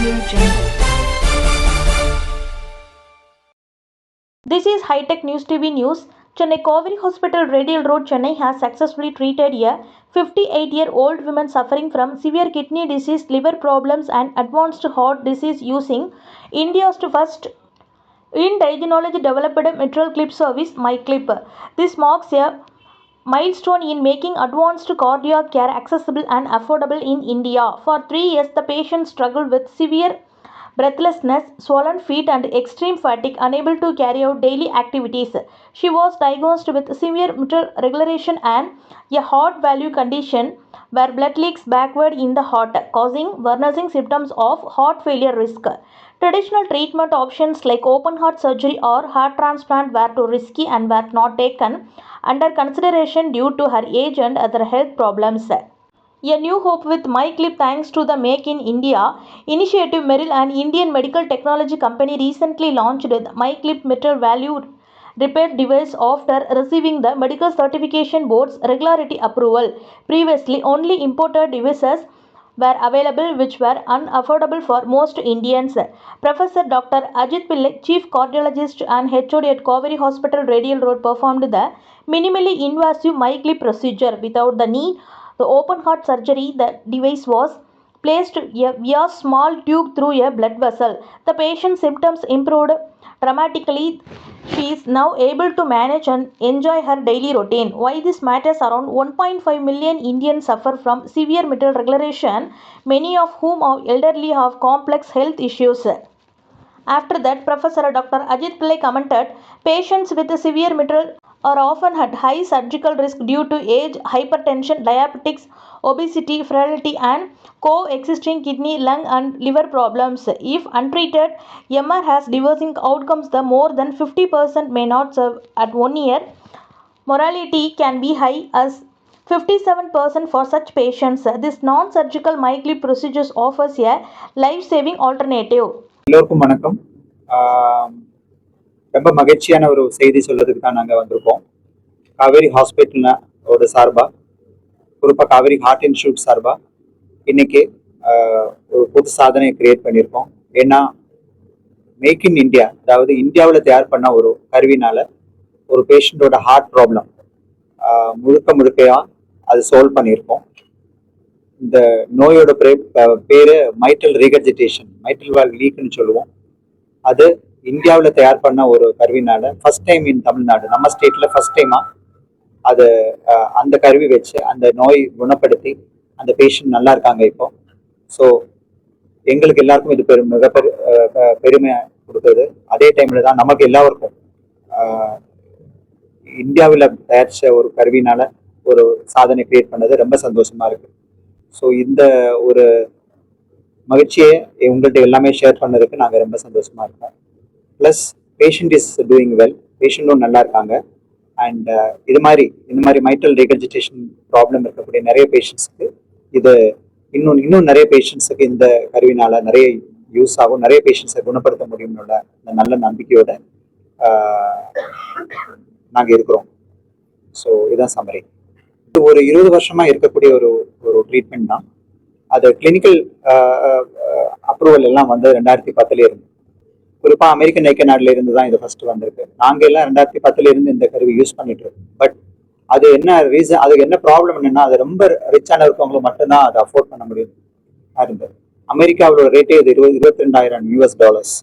Audio Jungle. This is High-Tech News TV News. Chennai Kaveri Hospital, Radial Road, Chennai has successfully treated a 58-year-old woman suffering from severe kidney disease, liver problems and advanced heart disease using India's first in-diagnostic developed mitral clip service, MyClip. This marks a milestone in making advanced cardiac care accessible and affordable in India. For 3 years, the patient struggled with severe breathlessness, swollen feet, and extreme fatigue, unable to carry out daily activities. She was diagnosed with severe mitral regularization and a heart valve condition where blood leaks backward in the heart, causing worsening symptoms of heart failure risk. Traditional treatment options like open heart surgery or heart transplant were too risky and were not taken under consideration due to her age and other health problems. A new hope with MyClip thanks to the Make in India initiative. Merrill, an Indian medical technology company, recently launched the MyClip mitral valve repair device after receiving the medical certification board's regularity approval. Previously, only imported devices were available which were unaffordable for most Indians. Professor Dr. Ajit Pillai, Chief Cardiologist and HOD at Kaveri Hospital, Radial Road, performed the minimally invasive MyClip procedure without the need the open heart surgery. The device was placed via small tube through a blood vessel. The patient's symptoms improved dramatically. She is now able to manage and enjoy her daily routine. Why this matters? Around 1.5 million Indians suffer from severe mitral regularization, many of whom are elderly, have complex health issues. After that, Professor Dr. Ajit Pillai commented, patients with severe mitral are often at high surgical risk due to age, hypertension, diabetes, obesity, frailty, and coexisting kidney, lung, and liver problems. If untreated, MR has devastating outcomes. The more than 50% may not survive at 1 year. Mortality can be high as 57% for such patients. This non-surgical MyClip procedures offers a life-saving alternative. எல்லோருக்கும் வணக்கம். ரொம்ப மகிழ்ச்சியான ஒரு செய்தி சொல்றதுக்கு தான் நாங்கள் வந்திருக்கோம். காவேரி ஹாஸ்பிட்டலோட சார்பாக, குறிப்பாக காவேரி ஹார்ட் இன்ஸ்டியூட் சார்பாக இன்னைக்கு ஒரு புது சாதனையை கிரியேட் பண்ணியிருக்கோம். ஏன்னா மேக் இன் இந்தியா, அதாவது இந்தியாவில் தயார் பண்ண ஒரு கருவினால ஒரு பேஷண்ட்டோட ஹார்ட் ப்ராப்ளம் முழுக்கையாக அது சால்வ் பண்ணியிருக்கோம். இந்த நோயோட பேரு மைட்ரல் ரீகர்ஜிடேஷன், மைட்ரல் வால்வ் லீக்னு சொல்லுவோம். அது இந்தியாவில் தயார் பண்ண ஒரு கருவினால ஃபர்ஸ்ட் டைம் இன் தமிழ்நாடு, நம்ம ஸ்டேட்ல ஃபர்ஸ்ட் டைமா அது அந்த கருவி வச்சு அந்த நோய் குணப்படுத்தி அந்த பேஷண்ட் நல்லா இருக்காங்க இப்போ. ஸோ எங்களுக்கு எல்லாருக்கும் இது மிகப்பெரிய பெருமை கொடுக்குறது. அதே டைம்ல தான் நமக்கு எல்லாருக்கும் இந்தியாவில் தயாரிச்ச ஒரு கருவினால ஒரு சாதனை கிரியேட் பண்ணது ரொம்ப சந்தோஷமா இருக்கு. ஸோ இந்த ஒரு மகிழ்ச்சியை உங்கள்கிட்ட எல்லாமே ஷேர் பண்ணதுக்கு நாங்கள் ரொம்ப சந்தோஷமா இருக்கோம். Plus patient is doing well, பேஷண்ட்டும் நல்லா இருக்காங்க. அண்ட் இந்த மாதிரி மைட்ரல் ரீகர்ஜிடேஷன் ப்ராப்ளம் இருக்கக்கூடிய நிறைய பேஷண்ட்ஸுக்கு இது இன்னும் நிறைய பேஷண்ட்ஸுக்கு இந்த கருவினால நிறைய யூஸ் ஆகும், நிறைய பேஷண்ட்ஸை குணப்படுத்த முடியும்னோட இந்த நல்ல நம்பிக்கையோட நாங்கள் இருக்கிறோம். ஸோ இதுதான் சம்மரி. இது ஒரு 20 வருஷமா இருக்கக்கூடிய ஒரு ட்ரீட்மெண்ட் தான். அது கிளினிக்கல் அப்ரூவல் எல்லாம் வந்து 2010 இருந்து, குறிப்பாக அமெரிக்கன் ஐக்கிய நாடுல இருந்து தான் இது ஃபர்ஸ்ட் வந்திருக்கு. நாங்கள் எல்லாம் 2010 இருந்து இந்த கருவி யூஸ் பண்ணிட்டு இருக்கோம். பட் அது என்ன ரீசன், அதுக்கு என்ன ப்ராப்ளம் என்னன்னா, அது ரொம்ப ரிச்சான இருக்கவங்களுக்கு மட்டும்தான் அதை அஃபோர்ட் பண்ண முடியும் இருந்தது. அமெரிக்காவோட ரேட்டே இது $22,000.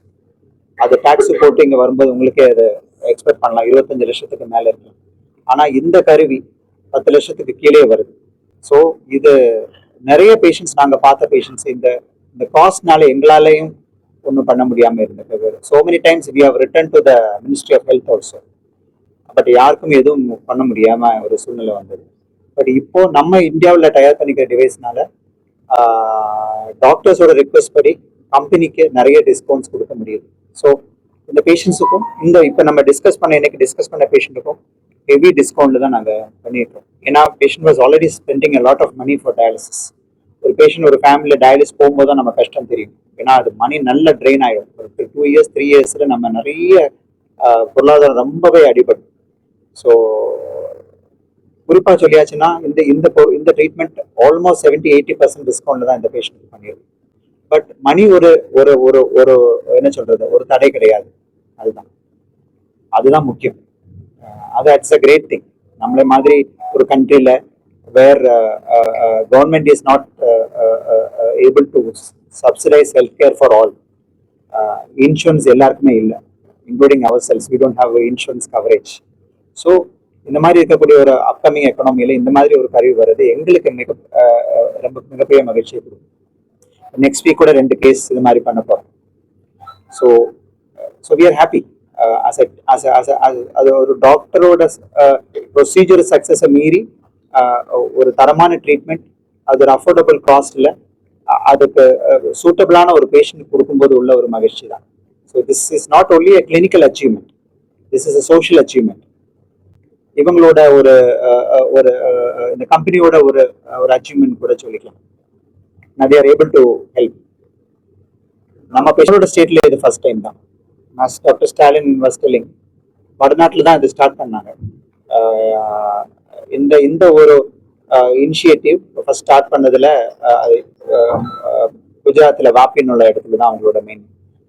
அது டாக்ஸ் போட்டு இங்கே வரும்போது உங்களுக்கே அதை எக்ஸ்பெக்ட் பண்ணலாம், 25 லட்சத்துக்கு மேலே இருக்கு. ஆனால் இந்த கருவி 10 லட்சத்துக்கு கீழே வருது. ஸோ இது நிறைய பேஷண்ட்ஸ், நாங்கள் பார்த்த பேஷண்ட்ஸ் இந்த காஸ்ட்னால எங்களாலையும் ஒன்றும் பண்ண முடியாமல் இருந்தது. So many times we have written to the ministry of health also. But யாருக்கும் எதுவும் பண்ண முடியாமல் ஒரு சூழ்நிலை வந்தது. பட் இப்போ நம்ம இந்தியாவில் தயார் பண்ணிக்கிற டிவைஸ்னால டாக்டர்ஸோட ரிக்வெஸ்ட் படி கம்பெனிக்கு நிறைய டிஸ்கவுண்ட்ஸ் கொடுக்க முடியுது. ஸோ இந்த பேஷண்ட்ஸுக்கும் இப்போ நம்ம டிஸ்கஸ் பண்ண பேஷண்ட்டுக்கும் ஹெவி டிஸ்கவுண்ட்ல தான் நாங்கள் பண்ணியிருக்கோம். ஏன்னா patient was already spending a lot of money for dialysis. ஒரு பேஷண்ட் ஒரு ஃபேமிலியில் டயாலிசிஸ் போகும்போது தான் நம்ம கஷ்டம் தெரியும். ஏன்னா அது மணி நல்ல ட்ரெயின் ஆகிடும். ஒரு 2 இயர்ஸ் 3 இயர்ஸில் நம்ம நிறைய பொருளாதாரம் ரொம்பவே அடிபடும். ஸோ குறிப்பாக சொல்லியாச்சுன்னா இந்த ட்ரீட்மெண்ட் ஆல்மோஸ்ட் 70-80% டிஸ்கவுண்ட்ல தான் இந்த பேஷண்ட்டுக்கு பண்ணியிருக்கோம். பட் மணி ஒரு ஒரு ஒரு ஒரு என்ன சொல்றது, ஒரு தடை கிடையாது. அதுதான் அதுதான் முக்கியம். அது இட்ஸ் அ கிரேட் திங். நம்மள மாதிரி ஒரு கண்ட்ரில where government is not able to subsidise health care for all. Insurance எல்லாருக்குமே இல்லை, including ourselves. We don't have insurance coverage. So இந்த மாதிரி இருக்கக்கூடிய ஒரு அப்கமிங் எக்கனாமியில இந்த மாதிரி ஒரு கருவி வருது எங்களுக்கு ரொம்ப மிகப்பெரிய மகிழ்ச்சியை கொடுக்கும். நெக்ஸ்ட் வீக் கூட 2 கேஸ் இது மாதிரி பண்ண போறோம். So so we are happy. அது ஒரு டாக்டரோட ப்ரொசீஜர் சக்சஸை மீறி ஒரு தரமான ட்ரீட்மெண்ட், அது ஒரு அஃபோர்டபுள் காஸ்ட்ல அதுக்கு சூட்டபிளான ஒரு பேஷண்ட் கொடுக்கும்போது உள்ள ஒரு மகிழ்ச்சி தான். So this is not only a clinical achievement, this is a social achievement. இவங்களோட ஒரு ஒரு இந்த கம்பெனியோட ஒரு ஒரு அச்சீவ்மெண்ட் கூட சொல்லிக்கலாம். they are able to help. நம்ம பேஷண்டோட ஸ்டேட்ல இது ஃபர்ஸ்ட் டைம் தான். டாக்டர் ஸ்டாலின் வாஸ் டெல்லிங், வடநாட்டில் தான் இது ஸ்டார்ட் பண்ணாங்க. இந்த இந்த ஒரு இனிஷியேட்டிவ் ஃபர்ஸ்ட் ஸ்டார்ட் பண்ணதுல குஜராத்தில் வாப்பின் உள்ள இடத்துல தான் அவங்களோட மெயின்.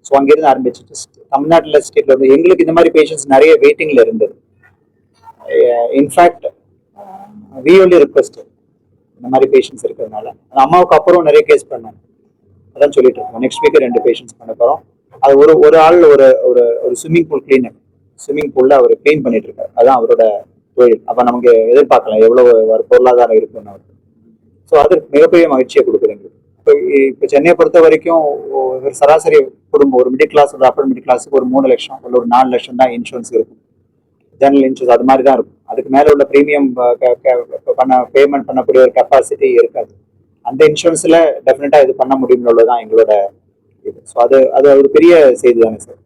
ஸோ அங்கிருந்து ஆரம்பிச்சுட்டு தமிழ்நாட்டில் ஸ்டேட்ல வந்து எங்களுக்கு இந்த மாதிரி பேஷண்ட்ஸ் நிறைய வெயிட்டிங்ல இருந்தது. இன்ஃபேக்ட் வி ஒன்லி ரிக்வெஸ்ட் இந்த மாதிரி பேஷண்ட்ஸ் இருக்கிறதுனால அம்மாவுக்கு அப்புறம் நிறைய கேஸ் பண்ணோம். அதான் சொல்லிட்டு இருக்கோம். நெக்ஸ்ட் வீக் 2 பேஷண்ட்ஸ் பண்ண போறோம். அது ஒரு ஆள் ஒரு ஒரு ஸ்விம்மிங் பூல் கிளீனர், ஸ்விம்மிங் பூல்ல அவர் கிளீன் பண்ணிட்டு இருக்காரு. அதான் அவரோட தொழில். அப்ப நமக்கு எதிர்பார்க்கலாம் எவ்வளவு பொருளாதாரம் இருக்குன்னு அவருக்கு. ஸோ அது மிகப்பெரிய மகிழ்ச்சியை கொடுக்குது எங்களுக்கு. இப்போ சென்னையை பொறுத்த வரைக்கும் ஒரு சராசரி குடும்பம், ஒரு மிடில் கிளாஸ், ஒரு அப்பர் மிடில் கிளாஸுக்கு ஒரு 3 லட்சம் இல்லை ஒரு 4 லட்சம் தான் இன்சூரன்ஸ் இருக்கும். ஜெனரல் இன்சூரன்ஸ் அது மாதிரி தான் இருக்கும். அதுக்கு மேல உள்ள ப்ரீமியம் பேமெண்ட் பண்ணக்கூடிய ஒரு கெப்பாசிட்டி இருக்காது. அந்த இன்சூரன்ஸ்ல டெஃபினட்டா இது பண்ண முடியும்னு உள்ளதான் எங்களோட இது. ஸோ அது அது ஒரு பெரிய செய்தி தானே சார்.